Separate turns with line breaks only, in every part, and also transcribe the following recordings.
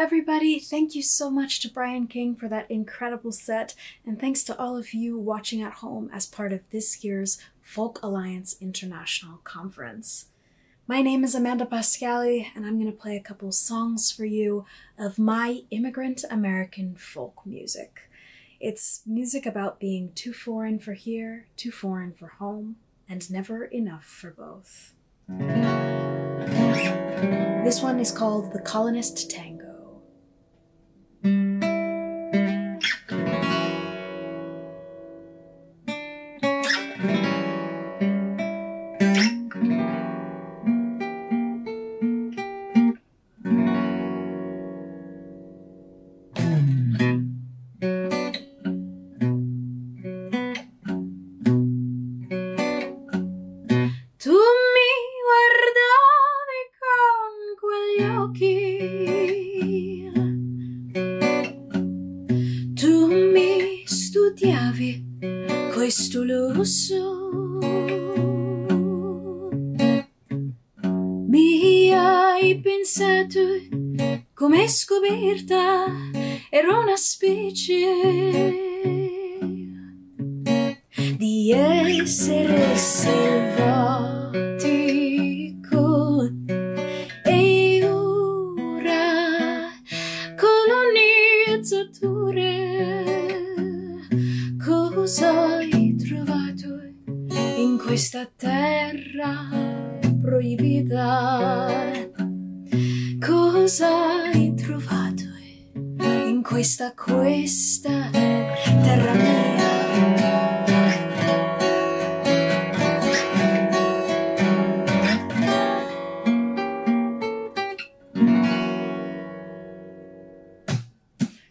everybody. Thank you so much to Brian King for that incredible set, and thanks to all of you watching at home as part of this year's Folk Alliance International Conference. My name is Amanda Pascali, and I'm going to play a couple songs for you of my immigrant American folk music. It's music about being too foreign for here, too foreign for home, and never enough for both. This one is called The Colonist Tango.
Questo lo so, mi hai pensato come scoperta, ero una specie di essere selvatico e ora colonizzatore. Cosa hai trovato in questa terra proibita? Cosa hai trovato in questa terra mia?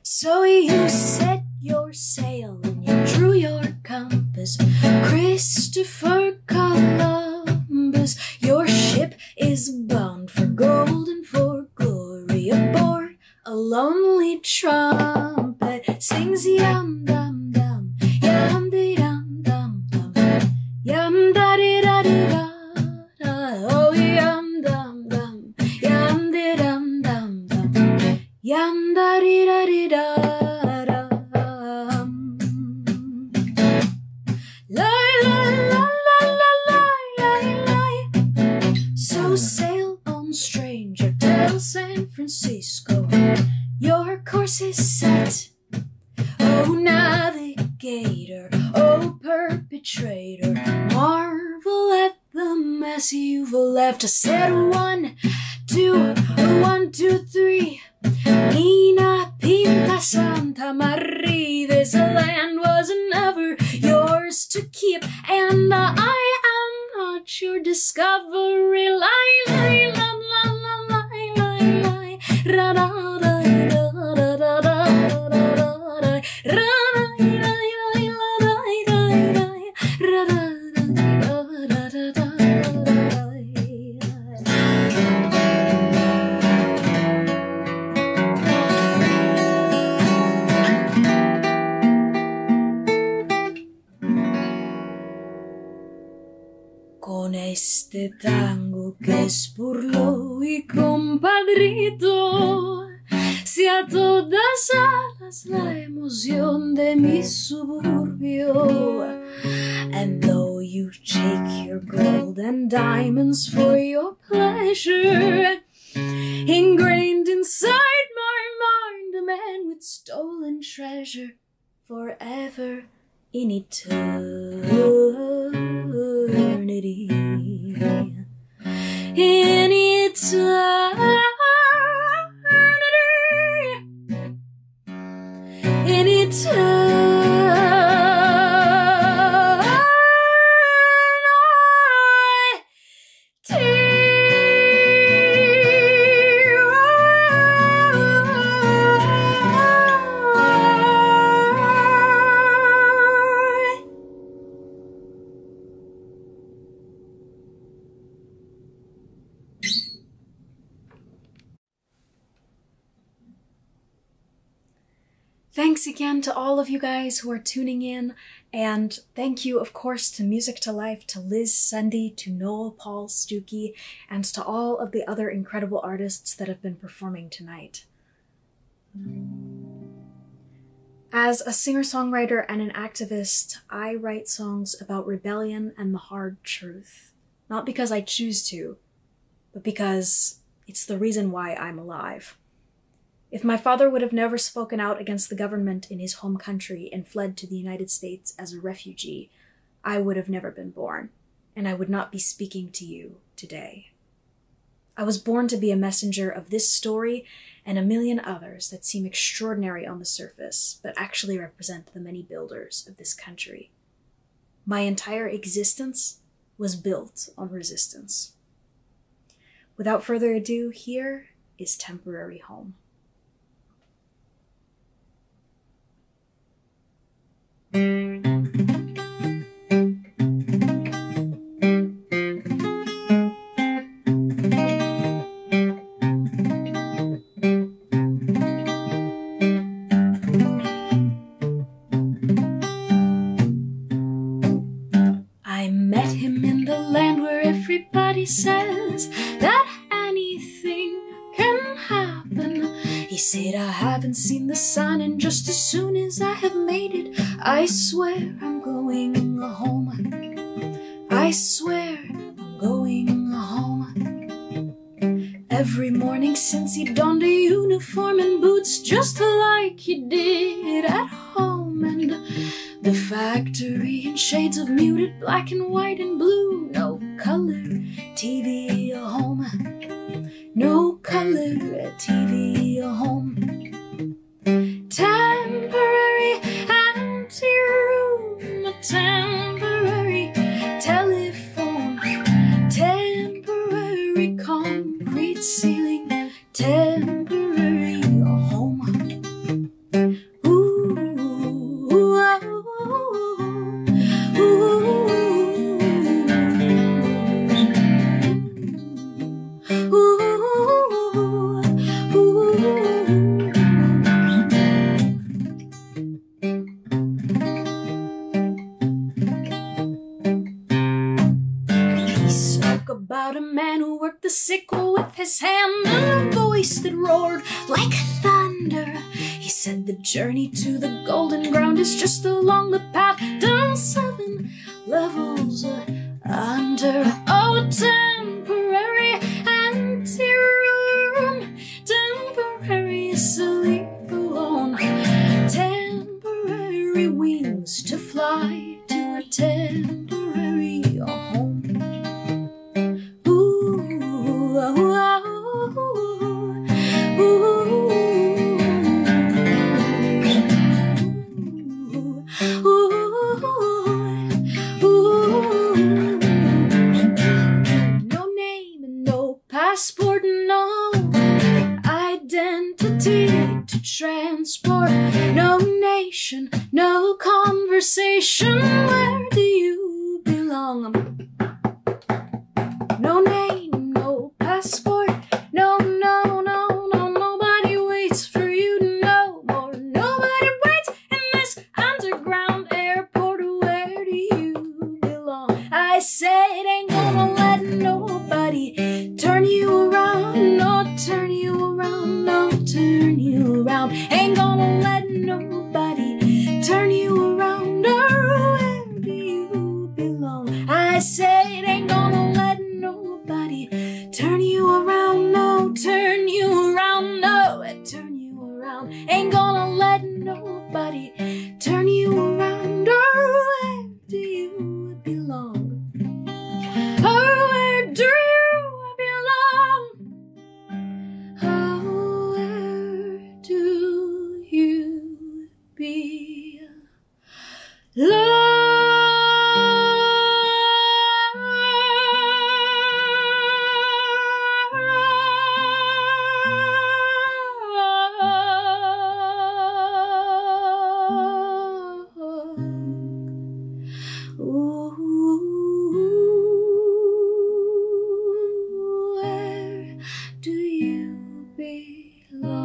So you set your sail and you drew your compass, Christopher Columbus. Your ship is bound for gold and for glory. Aboard a lonely trumpet sings yum dum dum, yum de dum dum dum, yum da de da de da da. Oh yum dum dum, yum de dum dum dum, yum da de da de da. Sail on, stranger, till San Francisco. Your course is set. Oh, navigator, oh, perpetrator, marvel at the mess you've left. I said 1, 2, 1, 2, 3. Nina Pinta Santa Maria. This land was never yours to keep, and I am not your discovery. Lie, lie, la, la, la, lie, lie, lie. Ra, da, da, da, da, da, da, da, da, da. Ra, lie, lie, lie, la, lie, lie, lie. Ra, da, da, da, da, da, da, Con este tango que es por lo y compadrito, si a todas alas la emoción de mi suburbio. And though you take your gold and diamonds for your pleasure, ingrained inside my mind a man with stolen treasure, forever in eternity. In eternity. In
Thanks again to all of you guys who are tuning in, and thank you, of course, to Music to Life, to Liz Sunday, to Noel Paul Stuckey, and to all of the other incredible artists that have been performing tonight. As a singer-songwriter and an activist, I write songs about rebellion and the hard truth. Not because I choose to, but because it's the reason why I'm alive. If my father would have never spoken out against the government in his home country and fled to the United States as a refugee, I would have never been born, and I would not be speaking to you today. I was born to be a messenger of this story and a million others that seem extraordinary on the surface, but actually represent the many builders of this country. My entire existence was built on resistance. Without further ado, here is Temporary Home.
I met him in the land where everybody says that anything can happen. He said, I haven't seen the sun, and just as soon as I have made it, I swear I'm going home. I swear I'm going home. Every morning since he donned a uniform and boots just like he did at home, and the factory in shades of muted black and white and blue, no color TV home, no color TV home. Temporary anteroom, a temporary telephone, temporary concrete ceiling, temporary home. About a man who worked the sickle with his hand and a voice that roared like thunder. He said the journey to the golden ground is just along the path down 7 levels under. Oh, temporary anteroom, temporary sleep alone, temporary wings to fly to a temporary home. No name and no passport, no identity to transport, no nation, no conversation. Where do you belong? No name, no passport, no, nobody waits for you to know more. Nobody waits in this underground airport. Where do you belong? I said ain't gonna let nobody turn you around, no, turn you around, no, turn you around. Ain't gonna let nobody turn you around. Or where do you belong? I said ain't gonna let nobody turn you around, no, turn you around, no, turn you around. Ain't gonna let nobody turn you around. Or where do you belong? Oh, where do you belong? Oh, where do you belong? Where do you belong?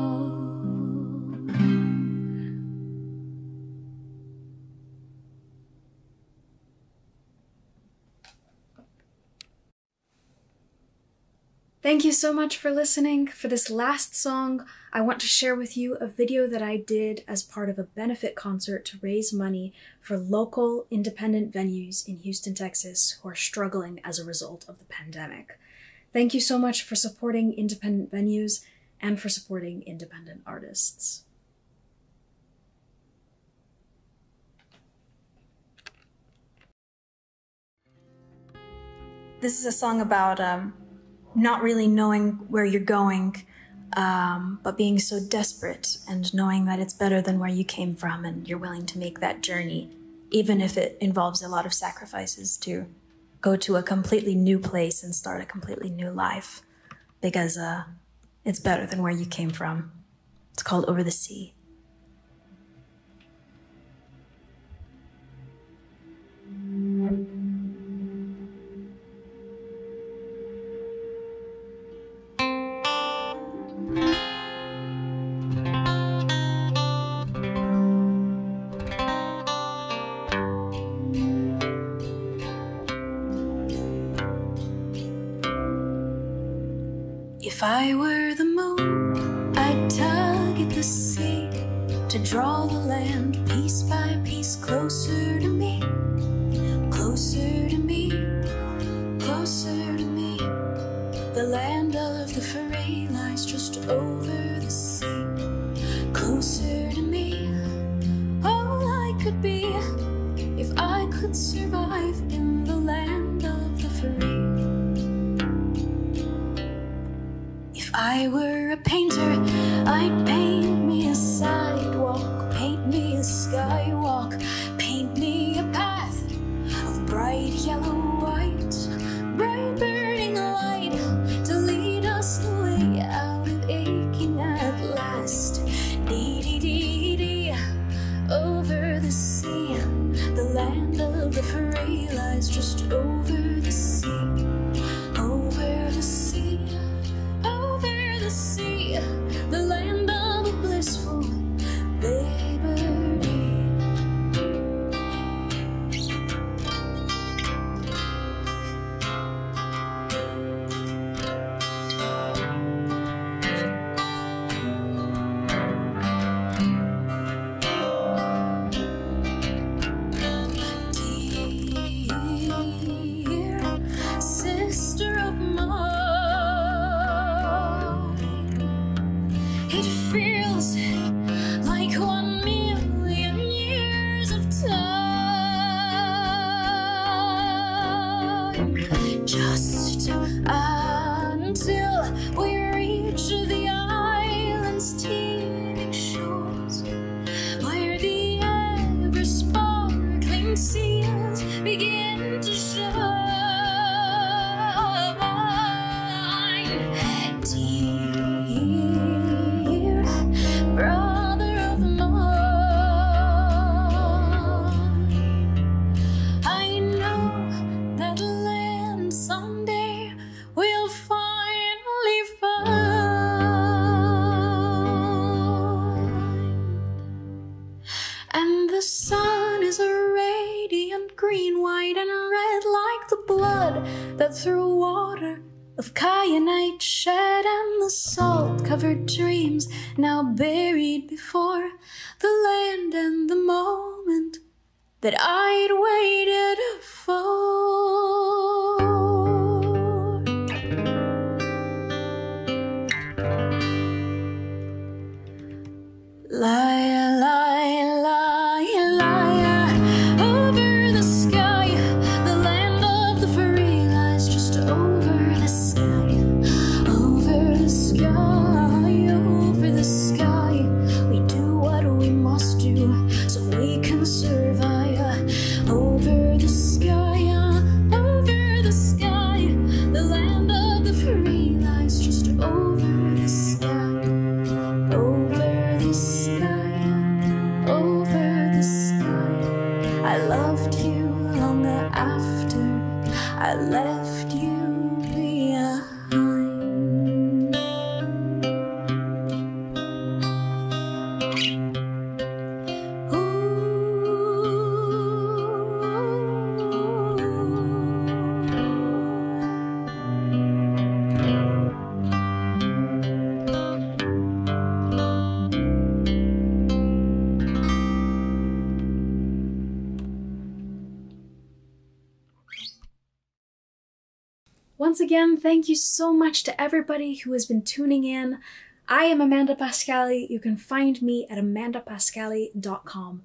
Thank you so much for listening. For this last song, I want to share with you a video that I did as part of a benefit concert to raise money for local independent venues in Houston, Texas, who are struggling as a result of the pandemic. Thank you so much for supporting independent venues and for supporting independent artists. This is a song about not really knowing where you're going, but being so desperate and knowing that it's better than where you came from and you're willing to make that journey, even if it involves a lot of sacrifices to go to a completely new place and start a completely new life, because it's better than where you came from. It's called Over the Sea. If I were the moon, I'd tug at the sea to draw the land piece by piece closer to me, closer to me, closer to me. The land of the free lies just over the sea, closer to me. All I could be if I could survive in the land of the free. If I were a painter, I'd paint me a sidewalk, paint me a skywalk, paint me a path of bright yellow white, bright burning light to lead us the way out of aching at last. Dee-dee-dee-dee, over the sea, the land of the free lies just over the sea, over the sea. See the land of a blissful liberty. Dear sister of mine, it feels like 1,000,000 years of time, just until we reach the island's teeming shores, where the ever-sparkling seals begin to shine. Brother of mine, I know that land someday we'll finally find. And the sun is a radiant green, white, and red like the blood that through water of kyanite shed, and the salt-covered dreams now buried before the land and the moment that I'd waited for. Lie, lie, lie, lie, over the sky, the land of the free lies just over the sky, over the sky, over the sky. We do what we must do so we can survive. Over the sky, over the sky, the land of the free lies just over the sky, over the sky, over the sky. I loved you long after I left you behind. Ooh. once again, thank you so much to everybody who has been tuning in. I am Amanda Pascali. You can find me at amandapascali.com.